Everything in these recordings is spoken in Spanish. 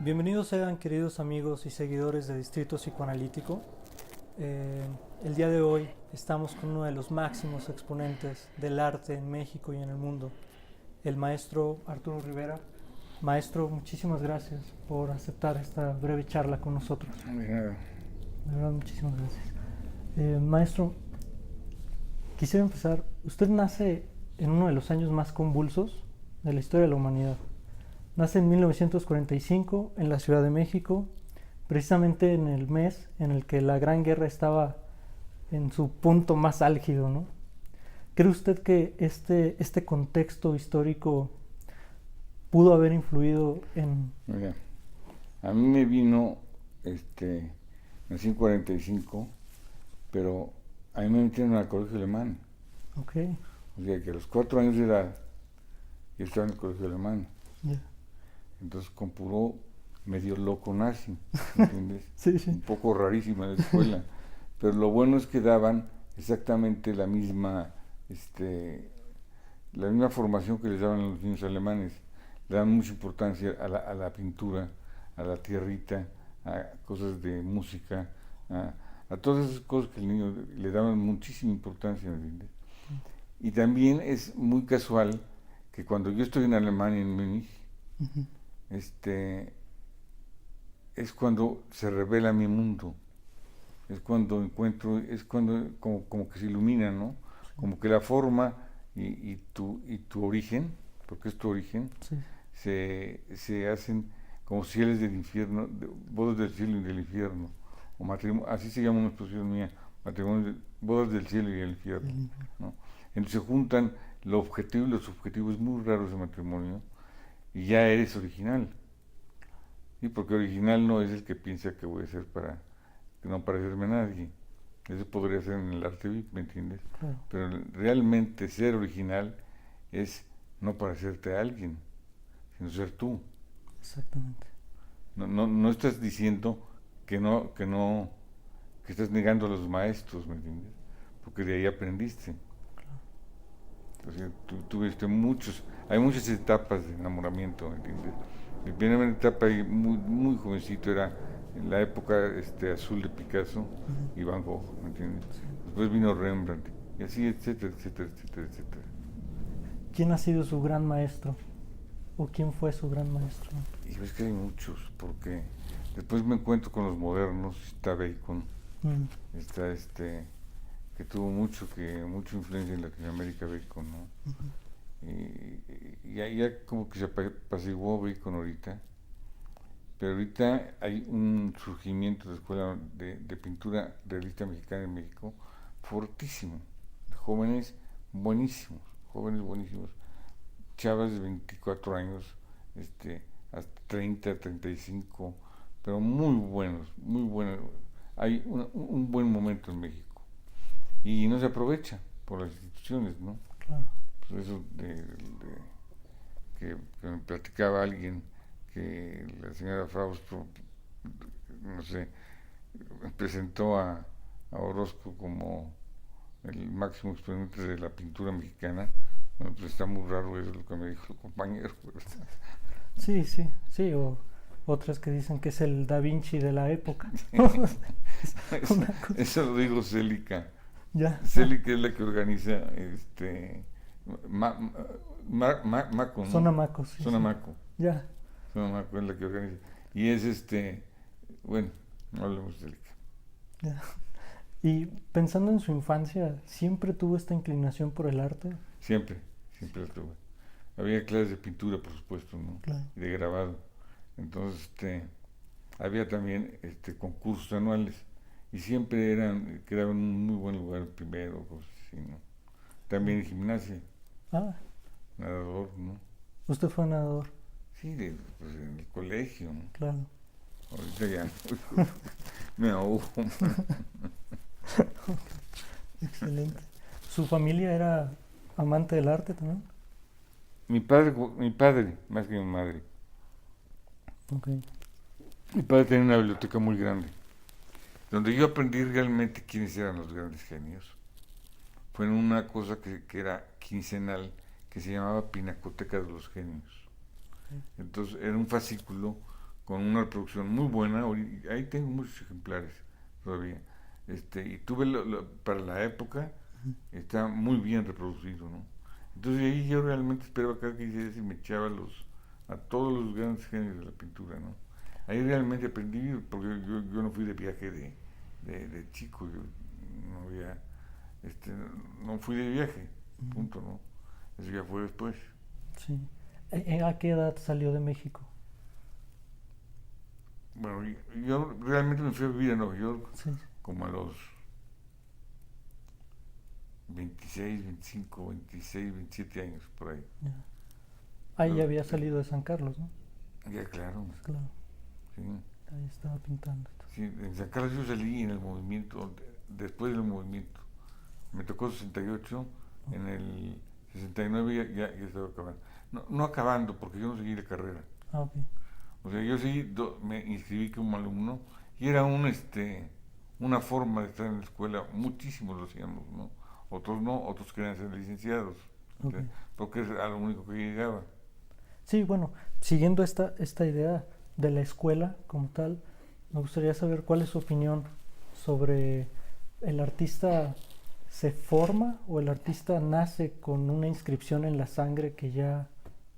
Bienvenidos sean queridos amigos y seguidores de Distrito Psicoanalítico. El día de hoy estamos con uno de los máximos exponentes del arte en México y en el mundo, el maestro Arturo Rivera. Maestro, muchísimas gracias por aceptar esta breve charla con nosotros. De nada. De verdad, muchísimas gracias. Maestro, quisiera empezar. Usted nace en uno de los años más convulsos de la historia de la humanidad. Nace en 1945 en la Ciudad de México, precisamente en el mes en el que la Gran Guerra estaba en su punto más álgido, ¿no? ¿Cree usted que este contexto histórico pudo haber influido en...? Mira, a mí me vino, nací en 45, pero a mí me metieron al colegio alemán. Ok. O sea que a los 4 años de edad yo estaba en el colegio alemán. Yeah. Entonces con puro medio loco nazi, ¿entiendes? Sí, sí. Un poco rarísima la escuela. Pero lo bueno es que daban exactamente la misma formación que les daban a los niños alemanes. Le dan mucha importancia a la pintura, a la tierrita, a cosas de música, a todas esas cosas que el niño le daban muchísima importancia, ¿me entiendes? Y también es muy casual que cuando yo estoy en Alemania, en Múnich, Uh-huh. Es cuando se revela mi mundo, es cuando encuentro, es cuando como que se ilumina, ¿no? Sí. Como que la forma y tu origen, porque es tu origen, Sí. se hacen como cielos del infierno, bodas del cielo y del infierno, o matrimonio, así se llama una expresión mía, bodas del cielo y del infierno, ¿no? Entonces se juntan lo objetivo y los objetivos muy raros de matrimonio y ya eres original. Sí, porque original no es el que piensa que voy a ser para no parecerme a nadie. Eso podría ser en el arte VIP, ¿me entiendes? Claro. Pero realmente ser original es no parecerte a alguien, sino ser tú. Exactamente. No estás diciendo que estás negando a los maestros, ¿me entiendes? Porque de ahí aprendiste. Entonces, tú tuviste hay muchas etapas de enamoramiento, ¿me entiendes? Mi primera etapa muy, muy jovencito era en la época azul de Picasso Uh-huh. y Van Gogh, ¿me entiendes? Sí. Después vino Rembrandt, y así, etcétera, etcétera, etcétera, etcétera. ¿Quién ha sido su gran maestro? ¿O quién fue su gran maestro? Y ves que hay muchos, porque después me encuentro con los modernos, está Bacon, está que tuvo mucha influencia en Latinoamérica, Bacon, ¿no? Uh-huh. Y ya como que se apaciguó Bacon ahorita, pero ahorita hay un surgimiento de la escuela de pintura realista mexicana en México fortísimo, jóvenes buenísimos, chavas de 24 años, hasta 30, 35, pero muy buenos. Hay un buen momento en México y no se aprovecha por las instituciones, ¿no? Claro. Pues eso que me platicaba alguien que la señora Frausto, no sé, presentó a Orozco como el máximo exponente de la pintura mexicana. Bueno, pues está muy raro eso lo que me dijo el compañero. Sí, sí, sí, o otras que dicen que es el Da Vinci de la época. Eso lo dijo Célica. Ya. Célica es la que organiza Maco, ¿no? Zona Maco, sí. Zona Sí. Maco. Ya. Zona Maco es la que organiza. Y es bueno, no hablemos de Célica. Ya. Y pensando en su infancia, ¿siempre tuvo esta inclinación por el arte? Siempre la tuve. Había clases de pintura, por supuesto, ¿no? Claro. Y de grabado. Entonces, había también concursos anuales y siempre quedaban en un muy buen lugar primero, cosas así, ¿no? También en gimnasia, Ah, nadador, ¿no? usted fue nadador. Sí, pues en el colegio, ¿no? Claro. Ahorita ya me ahogo. Excelente. ¿Su familia era amante del arte también? Mi padre, más que mi madre. Ok. Mi padre tenía una biblioteca muy grande, donde yo aprendí realmente quiénes eran los grandes genios. Fue en una cosa que era quincenal, que se llamaba Pinacoteca de los Genios. Entonces era un fascículo con una reproducción muy buena. Ahí tengo muchos ejemplares todavía. Y tuve, para la época, está muy bien reproducido, ¿no? Entonces ahí yo realmente esperaba cada 15 días y me echaba a todos los grandes genios de la pintura, ¿no? Ahí realmente aprendí, porque yo no fui de viaje de chico, yo no había, no fui de viaje, punto, ¿no? Eso ya fue después. Sí. ¿A qué edad salió de México? Bueno, yo realmente me fui a vivir a Nueva York Sí. como a los 26, 25, 26, 27 años, por ahí. Ya. Ahí Pero, había salido de San Carlos, ¿no? Ya, claro, Claro. sí. Ahí estaba pintando. Sí, en San Carlos yo salí en el movimiento, después del movimiento. Me tocó 68, en el 69 ya estaba acabando. No acabando, porque yo no seguí la carrera. Ah, ok. O sea, yo seguí, me inscribí como alumno y era una forma de estar en la escuela. Muchísimos lo hacíamos, ¿no? Otros no, otros querían ser licenciados, Ok. porque era lo único que llegaba. Sí, bueno, siguiendo esta idea de la escuela como tal, me gustaría saber cuál es su opinión sobre el artista se forma o el artista nace con una inscripción en la sangre que ya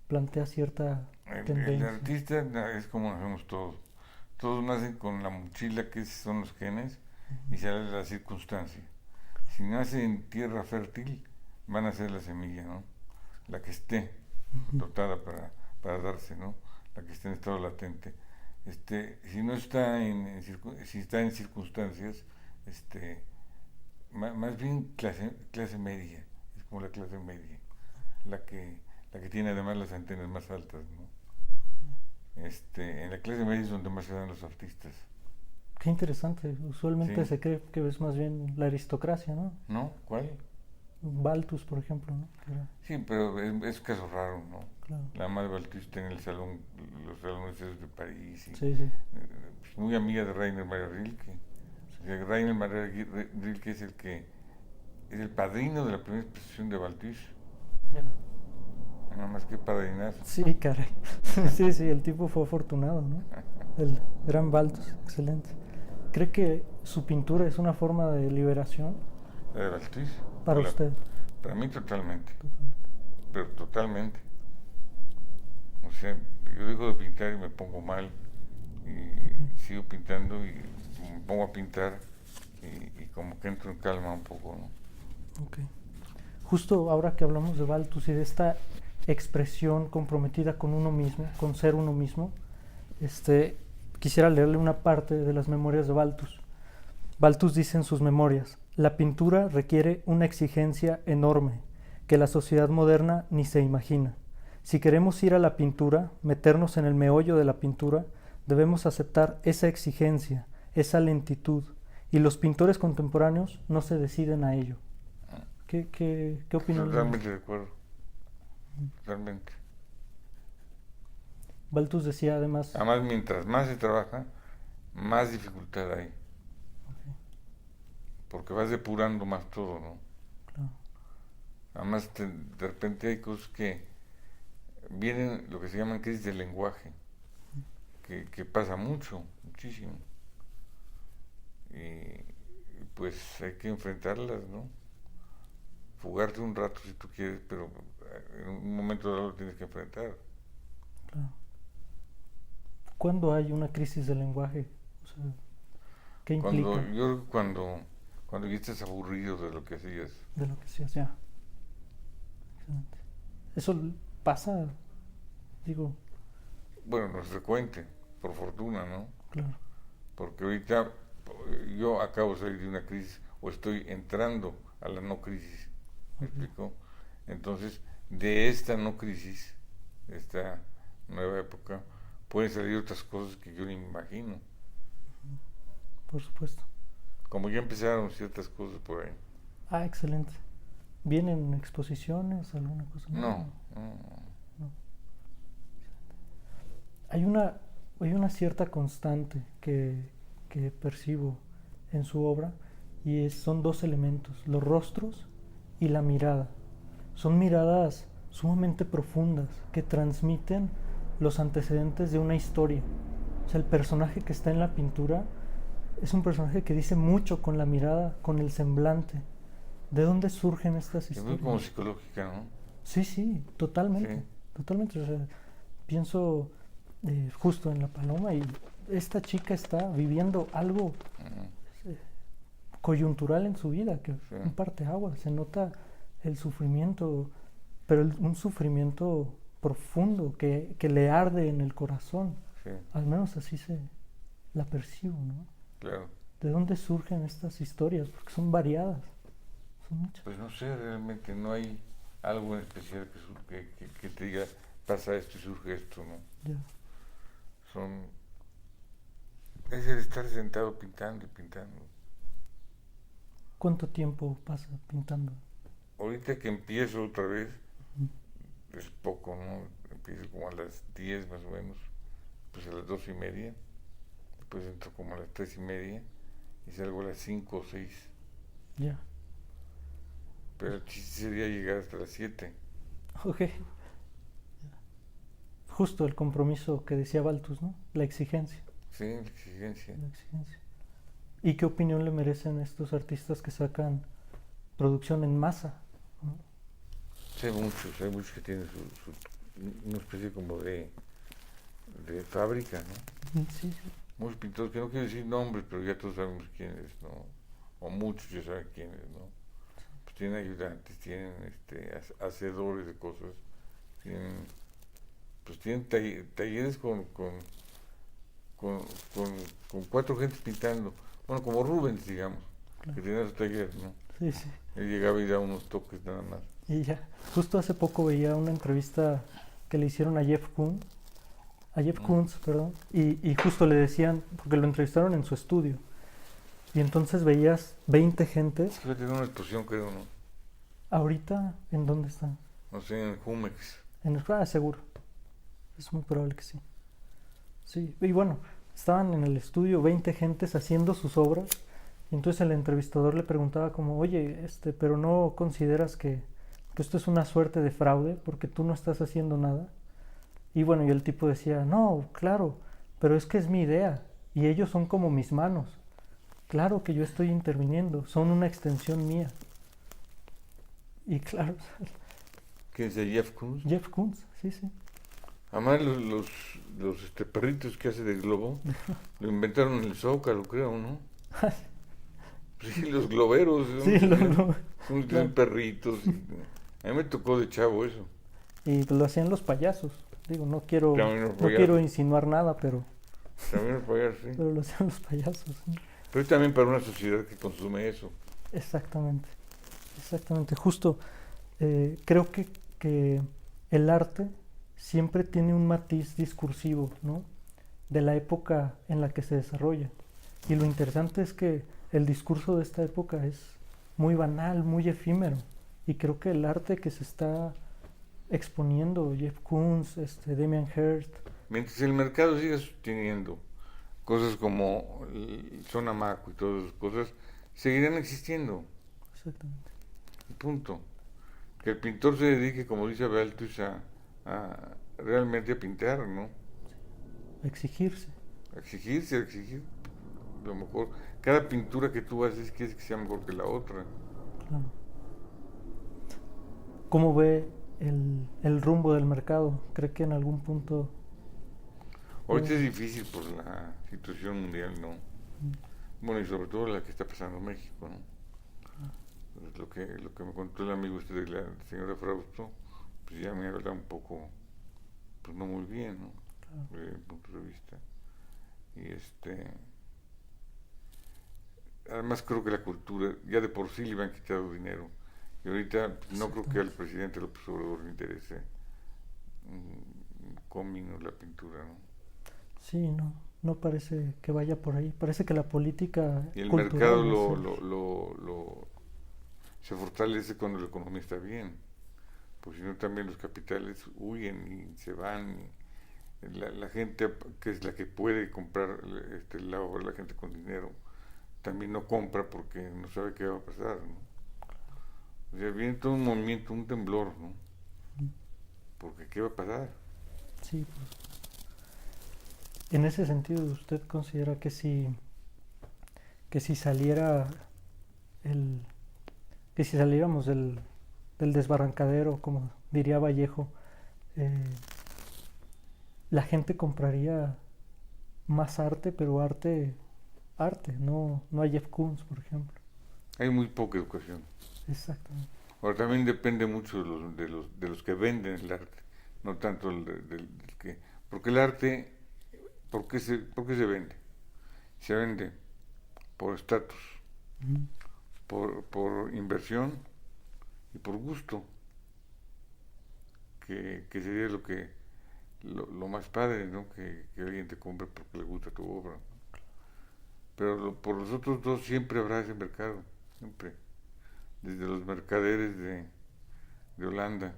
plantea cierta El tendencia. artista es como nacemos todos. Todos nacen con la mochila que son los genes y sale la circunstancia. Si nace en tierra fértil, van a ser la semilla, ¿no? La que esté dotada para darse, ¿no? La que esté en estado latente. Si no está si está en circunstancias, más bien clase media, es como la clase media, la que tiene además las antenas más altas, ¿no? En la clase media es donde más se dan los artistas. Qué interesante. Usualmente Sí. se cree que es más bien la aristocracia, ¿no? ¿No? ¿Cuál? Baltus, por ejemplo, ¿no? Sí, pero es caso raro, ¿no? Claro. La madre Baltus está en el salón, los salones de París. Sí, sí. Pues muy amiga de Rainer Maria Rilke. O sea, Rainer Maria Rilke es el padrino de la primera exposición de Baltus. Ya. Nada más que padrinazo. Sí, caray. Sí, sí, el tipo fue afortunado, ¿no? El gran Baltus, excelente. ¿Cree que su pintura es una forma de liberación ¿La de Baltus? para usted? Para mí totalmente, pero totalmente. O sea, yo dejo de pintar y me pongo mal y sigo pintando y me pongo a pintar y como que entro en calma un poco, ¿no? Ok. Justo ahora que hablamos de Baltus y de esta expresión comprometida con uno mismo, con ser uno mismo, quisiera leerle una parte de las memorias de Baltus. Baltus dice en sus memorias: la pintura requiere una exigencia enorme que la sociedad moderna ni se imagina. Si queremos ir a la pintura, meternos en el meollo de la pintura, debemos aceptar esa exigencia, esa lentitud, y los pintores contemporáneos no se deciden a ello. ¿Qué opinan? Totalmente de acuerdo. Totalmente. Baltus decía además... Además, mientras más se trabaja, más dificultad hay. Okay. Porque vas depurando más todo, ¿no? Claro. Además, de repente hay cosas que vienen, lo que se llaman crisis del lenguaje, que pasa muchísimo. Y pues hay que enfrentarlas, ¿no? Fugarte un rato si tú quieres, pero en un momento dado lo tienes que enfrentar. Claro. ¿Cuándo hay una crisis del lenguaje? O sea, ¿qué implica? Cuando ya estás aburrido de lo que hacías. De lo que hacías, ya. Excelente. ¿Eso pasa? Digo... Bueno, no es frecuente, por fortuna, ¿no? Claro. Porque ahorita yo acabo de salir de una crisis o estoy entrando a la no crisis. ¿Me explico? Entonces, de esta no crisis, de esta nueva época, pueden salir otras cosas que yo ni me imagino. Por supuesto. Como ya empezaron ciertas cosas por ahí. Ah, excelente. ¿Vienen exposiciones, alguna cosa? No. Hay una cierta constante que percibo en su obra y son dos elementos, los rostros y la mirada. Son miradas sumamente profundas que transmiten los antecedentes de una historia. O sea, el personaje que está en la pintura es un personaje que dice mucho con la mirada, con el semblante. ¿De dónde surgen estas Es muy historias? como psicológica, ¿no? Sí, sí, totalmente, Sí. totalmente. O sea, pienso justo en La Paloma y esta chica está viviendo algo Ujú. eh, coyuntural en su vida, que Sí. un parteaguas, se nota el sufrimiento, pero un sufrimiento profundo que le arde en el corazón. Sí, Al menos así se la percibo, ¿no? claro. ¿De dónde surgen estas historias? Porque son variadas, son muchas. Pues no sé, realmente no hay algo en especial que te diga, pasa esto y surge esto, ¿no? Ya. Son... Es el estar sentado pintando y pintando. ¿Cuánto tiempo pasa pintando? Ahorita que empiezo otra vez, Mm. es poco, ¿no? Empiezo como a las 10 más o menos, pues a las 2:30, después entro como a las 3:30 y salgo a las 5 o 6. Ya. Pero el chiste sería llegar hasta las 7. Ok. Justo el compromiso que decía Baltus, ¿no? La exigencia. Sí, la exigencia. La exigencia. ¿Y qué opinión le merecen estos artistas que sacan producción en masa? ¿No? Sí, hay muchos que tienen una especie como de fábrica, ¿no? Sí, sí. Muchos pintores, que no quiero decir nombres, pero ya todos sabemos quiénes, ¿no? O muchos ya saben quiénes, ¿no? Pues tienen ayudantes, tienen hacedores de cosas, tienen, pues tienen talleres con, con, con 4 gentes pintando. Bueno, como Rubens, digamos, Claro. que tenía su taller, ¿no? Sí, sí. Él llegaba y daba unos toques nada más. Y ya. Justo hace poco veía una entrevista que le hicieron a Jeff Koons, perdón, y justo le decían, porque lo entrevistaron en su estudio, y entonces veías 20 gentes. Es que va a tener una exposición, creo, ¿no? Ahorita, ¿en dónde están? No sé, en Jumex. En el seguro. Es muy probable que sí. Sí, y bueno, estaban en el estudio 20 gentes haciendo sus obras, y entonces el entrevistador le preguntaba como, oye, pero ¿no consideras que esto es una suerte de fraude porque tú no estás haciendo nada? Y bueno, y el tipo decía, no, claro, pero es que es mi idea, y ellos son como mis manos. Claro que yo estoy interviniendo, son una extensión mía. Y claro, ¿Quién es el Jeff Koons? Jeff Koons, sí, sí. Además, los perritos que hace de globo lo inventaron en el Zócalo, creo, ¿no? Sí, los globeros. Sí, Son claro. perritos. A mí me tocó de chavo eso. Y lo hacían los payasos. Digo, no quiero También insinuar nada, pero los payasos, sí. lo hacían los payasos. ¿Sí? Pero también para una sociedad que consume eso. Exactamente, exactamente. Justo, creo que el arte siempre tiene un matiz discursivo, ¿no? De la época en la que se desarrolla. Y lo interesante es que el discurso de esta época es muy banal, muy efímero. Y creo que el arte que se está exponiendo, Jeff Koons, Damien Hirst. Mientras el mercado siga sosteniendo cosas como el Sonamaco y todas esas cosas, seguirán existiendo. Exactamente. Punto. Que el pintor se dedique, como dice Baltus, a realmente a pintar, ¿no? Exigirse. A exigir. Lo mejor. Cada pintura que tú haces quieres que sea mejor que la otra. Claro. ¿Cómo ve el rumbo del mercado? ¿Cree que en algún punto... Ahorita es difícil por la situación mundial, ¿no? Bueno, y sobre todo la que está pasando en México, ¿no? Pues lo que me contó el amigo de la señora Frausto, pues ya me habla un poco, pues no muy bien, ¿no? Claro. Desde mi punto de vista. Y además creo que la cultura, ya de por sí le han quitado dinero. Y ahorita no creo que al presidente López Obrador le interese un comino la pintura, ¿no? Sí, no parece que vaya por ahí. Parece que la política Y el cultural mercado se fortalece cuando la economía está bien. Pues si no, también los capitales huyen y se van. La gente que es la que puede comprar la obra, la gente con dinero, también no compra porque no sabe qué va a pasar, ¿no? O sea, viene todo un movimiento, un temblor, ¿no? Porque ¿qué va a pasar? Sí, pues. En ese sentido, ¿usted considera que si saliera el, que si saliéramos del desbarrancadero, como diría Vallejo, eh, la gente compraría más arte, pero arte, no a Jeff Koons, por ejemplo? Hay muy poca educación. Exactamente. Ahora también depende mucho de los que venden el arte, no tanto del que... Porque el arte, por qué se vende? Se vende por estatus, Ujú. por inversión y por gusto, que sería lo más padre, ¿no? Que alguien te compre porque le gusta tu obra. Pero por los otros dos siempre habrá ese mercado, siempre. Desde los mercaderes de Holanda.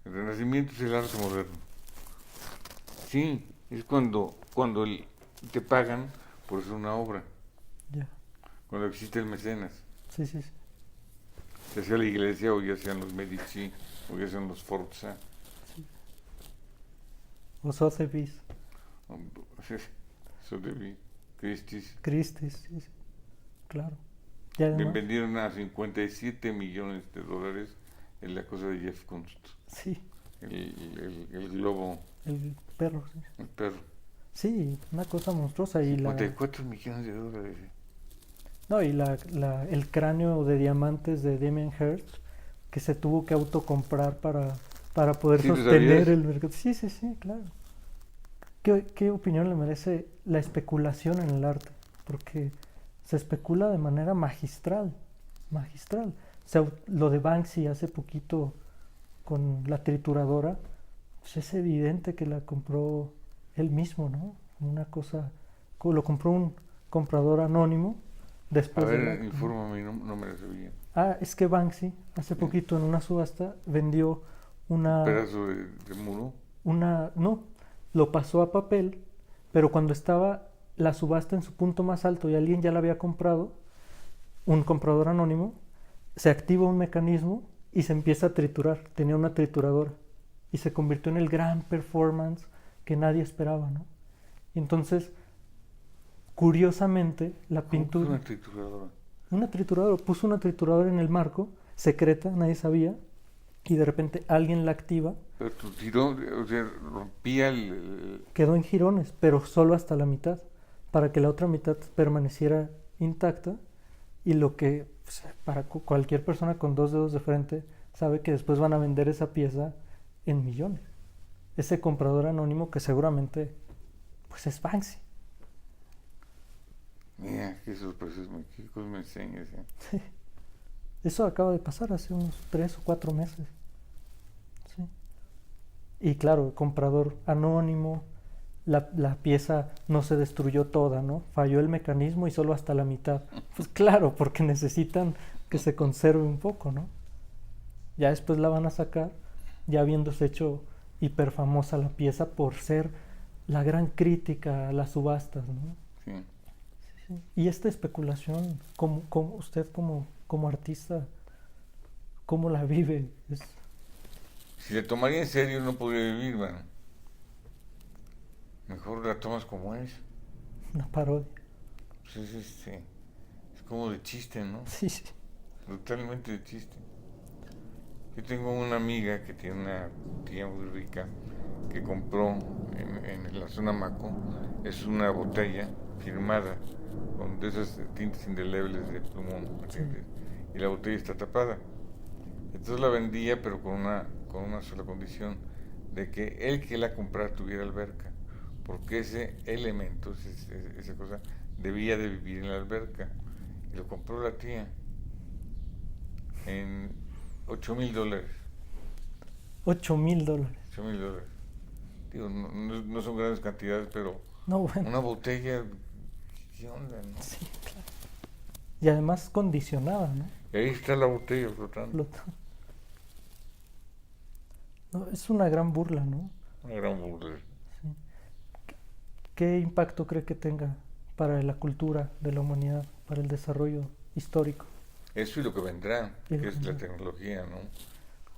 El Renacimiento es el arte moderno. Sí, es cuando te pagan por hacer una obra, Ya. cuando existe el mecenas. Sí, sí, sí. Ya sea la iglesia o ya sean los Medici o ya sean los Forza. O Sotheby's, Sotheby's, Christie's. Christie's, sí, sí, claro. Y Le además, vendieron a 57 millones de dólares en la cosa de Jeff Koons, sí, el globo, el perro, sí. el perro. Sí, una cosa monstruosa. Y 54 millones de dólares. no, y el cráneo de diamantes de Damien Hirst, que se tuvo que autocomprar para poder ¿Sí lo sostener sabías? el mercado. Sí, sí, sí, claro. ¿Qué opinión le merece la especulación en el arte? Porque se especula de manera magistral, magistral. O sea, lo de Banksy hace poquito con la trituradora, pues es evidente que la compró él mismo, ¿no? Una cosa, lo compró un comprador anónimo A después del ver, acto, ¿no? infórmame, no me lo sabía. Ah, es que Banksy hace Sí. poquito en una subasta vendió Un una, pedazo de muro. no, lo pasó a papel, pero cuando estaba la subasta en su punto más alto y alguien ya la había comprado, un comprador anónimo, se activa un mecanismo y se empieza a triturar. Tenía una trituradora y se convirtió en el gran performance que nadie esperaba, ¿no? Y entonces, curiosamente, la ¿Cómo que pintura, una trituradora? una trituradora, puso una trituradora en el marco, secreta, nadie sabía, y de repente alguien la activa, Pero tu tiró, o sea, rompía quedó en jirones, pero solo hasta la mitad, para que la otra mitad permaneciera intacta. Y lo que, pues, para cualquier persona con dos dedos de frente, sabe que después van a vender esa pieza en millones. Ese comprador anónimo que seguramente, pues, es Banksy. Mira, qué sorpresas, qué cosas me enseñas. Eso acaba de pasar hace unos 3 o 4 meses. Sí. Y claro, el comprador anónimo, la pieza no se destruyó toda, ¿no? Falló el mecanismo y solo hasta la mitad. Pues claro, porque necesitan que se conserve un poco, ¿no? Ya después la van a sacar, ya habiéndose hecho hiper famosa la pieza por ser la gran crítica a las subastas, ¿no? Sí. Sí. Y esta especulación, usted como artista, ¿cómo la vive? Es Si la tomaría en serio no podría vivir, man. Mejor la tomas como es. una parodia. Pues es como de chiste, ¿no? Sí, sí. Totalmente de chiste. Yo tengo una amiga que tiene una tía muy rica que compró en la zona Maco. Es una botella firmada con de esas tintas indelebles de plumón, ¿entiendes? Y la botella está tapada. Entonces la vendía, pero con una sola condición, de que el que la comprara tuviera alberca, porque ese elemento, esa cosa, debía de vivir en la alberca. Y lo compró la tía en $8,000. $8,000. $8,000. Digo, no son grandes cantidades, pero No, bueno. una botella, ¿qué onda, no? Sí, claro. Y además condicionada, ¿no? Y ahí está la botella flotando. No, es una gran burla, ¿no? Una gran burla. Sí. ¿Qué impacto cree que tenga para la cultura de la humanidad, para el desarrollo histórico? Eso y lo que vendrá, Y lo que que es la vendrá. tecnología, ¿no?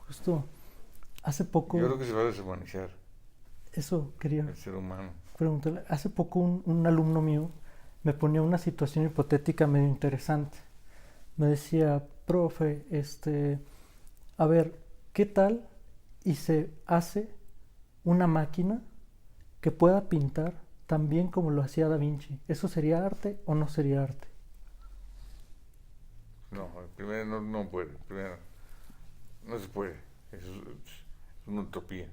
Justo hace poco, Yo creo que se va a deshumanizar eso quería el ser humano. preguntarle, hace poco un alumno mío me ponía una situación hipotética medio interesante. Me decía, profe, a ver, ¿qué tal y se hace una máquina que pueda pintar tan bien como lo hacía Da Vinci? ¿Eso sería arte o no sería arte? No, primero no puede, primero no se puede, eso es una utopía.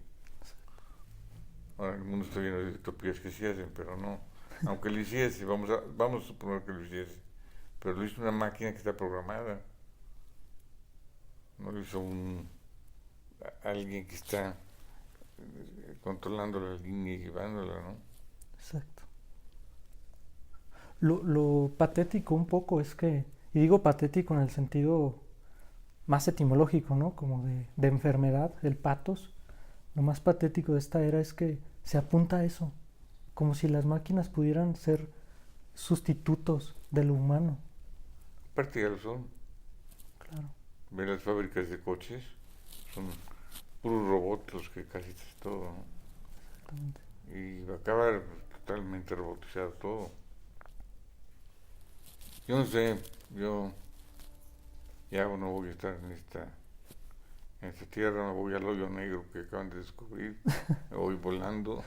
Ahora el mundo está lleno de utopías que se hacen, pero no, aunque lo hiciese, vamos a suponer que lo hiciese, pero lo hizo una máquina que está programada, no lo hizo alguien que está controlando la línea y llevándola, ¿no? Exacto. Lo patético un poco es que, y digo patético en el sentido más etimológico, ¿no? Como de enfermedad, el patos. Lo más patético de esta era es que se apunta a eso, como si las máquinas pudieran ser sustitutos de lo humano. Aparte ya lo son. Claro. Ve las fábricas de coches, son puros robots los que casi es todo, ¿no? Exactamente. Y va a acabar totalmente robotizado todo. Yo no sé, yo ya no voy a estar en esta tierra, me voy al hoyo negro que acaban de descubrir, me voy volando.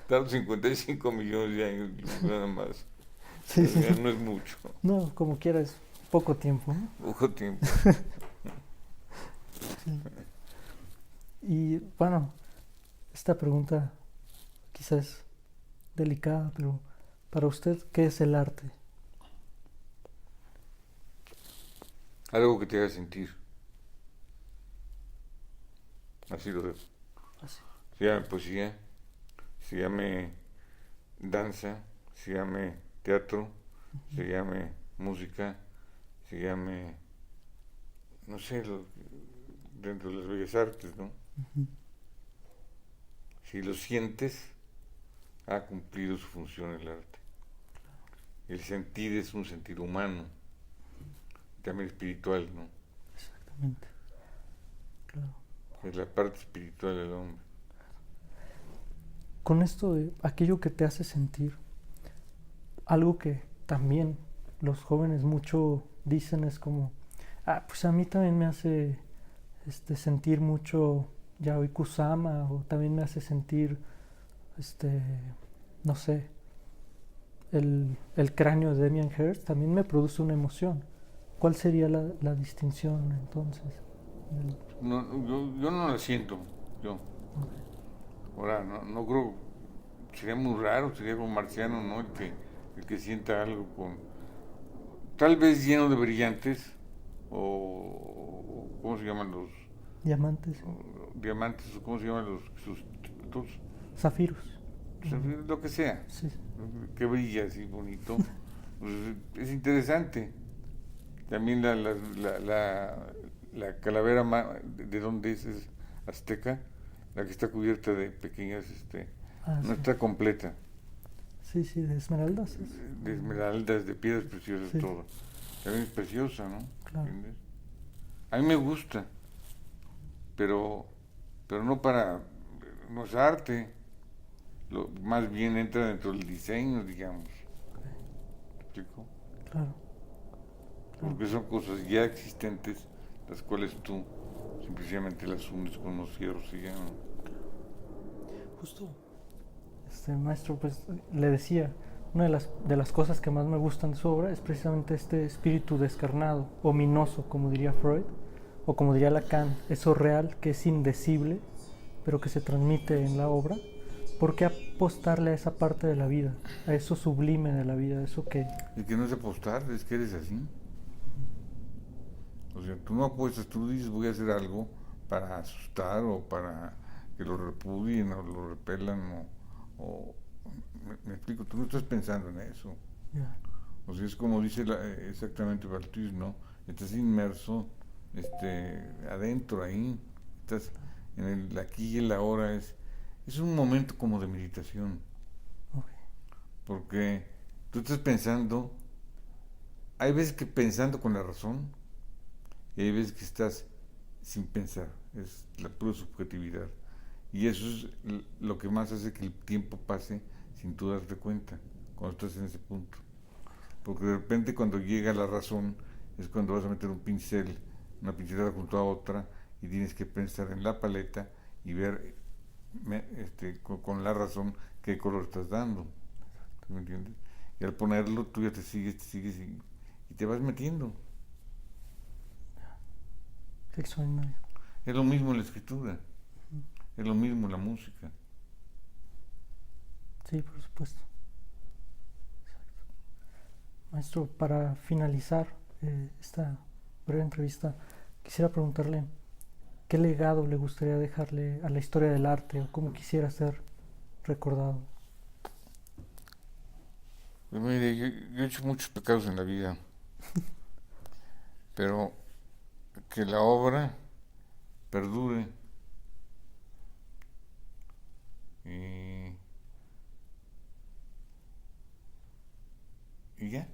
Tardo 55 millones de años, nada más. Sí, sí. Ya no es mucho, No, como quiera es poco tiempo, ¿no? poco tiempo. Sí. Y bueno, esta pregunta quizás es delicada, pero para usted, ¿qué es el arte? Algo que te haga sentir. Así lo dejo. Así. Se llame poesía, se llame danza, se llame teatro, se llame música, se llame, no sé, dentro de las bellas artes, ¿no? Uh-huh. Si lo sientes, ha cumplido su función el arte. El sentir es un sentir humano, también espiritual, ¿no? Exactamente. Claro. Es la parte espiritual del hombre. Con esto de aquello que te hace sentir, algo que también los jóvenes mucho dicen es como, pues a mí también me hace sentir mucho Yayoi Kusama, o también me hace sentir, no sé, el cráneo de Damien Hirst también me produce una emoción. ¿Cuál sería la distinción entonces? No, yo no la siento, yo. Okay. Ahora, no creo, sería muy raro, sería como marciano, ¿no? El que sienta algo tal vez lleno de brillantes, o ¿cómo se llaman los? Diamantes. Diamantes, o ¿cómo se llaman los sustitutos? Zafiros. Lo que sea, Sí. que brilla así bonito, pues es interesante. También la calavera, ¿de dónde es? Es azteca, la que está cubierta de pequeñas, no Sí. está completa. Sí, de esmeraldas. De esmeraldas, de piedras preciosas, Sí. todo. También es preciosa, ¿no? Claro. ¿Entiendes? A mí me gusta, pero no no es arte. Más bien entra dentro del diseño, digamos. Okay. ¿Me explico? Claro. Porque son cosas ya existentes, las cuales tú simplemente las unes con unos fierros y ya, ¿no? Justo. Maestro, pues le decía, una de las cosas que más me gustan de su obra es precisamente este espíritu descarnado, ominoso, como diría Freud, o como diría Lacan, eso real que es indecible, pero que se transmite en la obra. ¿Por qué apostarle a esa parte de la vida, a eso sublime de la vida, eso que... Y que no es apostar, es que eres así. O sea, tú no apuestas, tú dices voy a hacer algo para asustar o para que lo repudien o lo repelan me explico, tú no estás pensando en eso. Yeah. O sea, es como dice exactamente Balthus, ¿no? Estás inmerso adentro ahí, estás en el aquí y el ahora, es un momento como de meditación. Okay. Porque tú estás pensando, hay veces que pensando con la razón y hay veces que estás sin pensar, es la pura subjetividad. Y eso es lo que más hace que el tiempo pase sin tú darte cuenta, cuando estás en ese punto. Porque de repente cuando llega la razón es cuando vas a meter un pincel, una pincelada junto a otra, y tienes que pensar en la paleta y ver con la razón qué color estás dando. ¿Me entiendes? Y al ponerlo tú ya te sigues y te vas metiendo. Extraordinario. Es lo mismo en la escritura, es lo mismo en la música. Sí, por supuesto. Maestro, para finalizar esta breve entrevista, quisiera preguntarle qué legado le gustaría dejarle a la historia del arte o cómo quisiera ser recordado. Pues mire, yo he hecho muchos pecados en la vida, pero que la obra perdure y ya.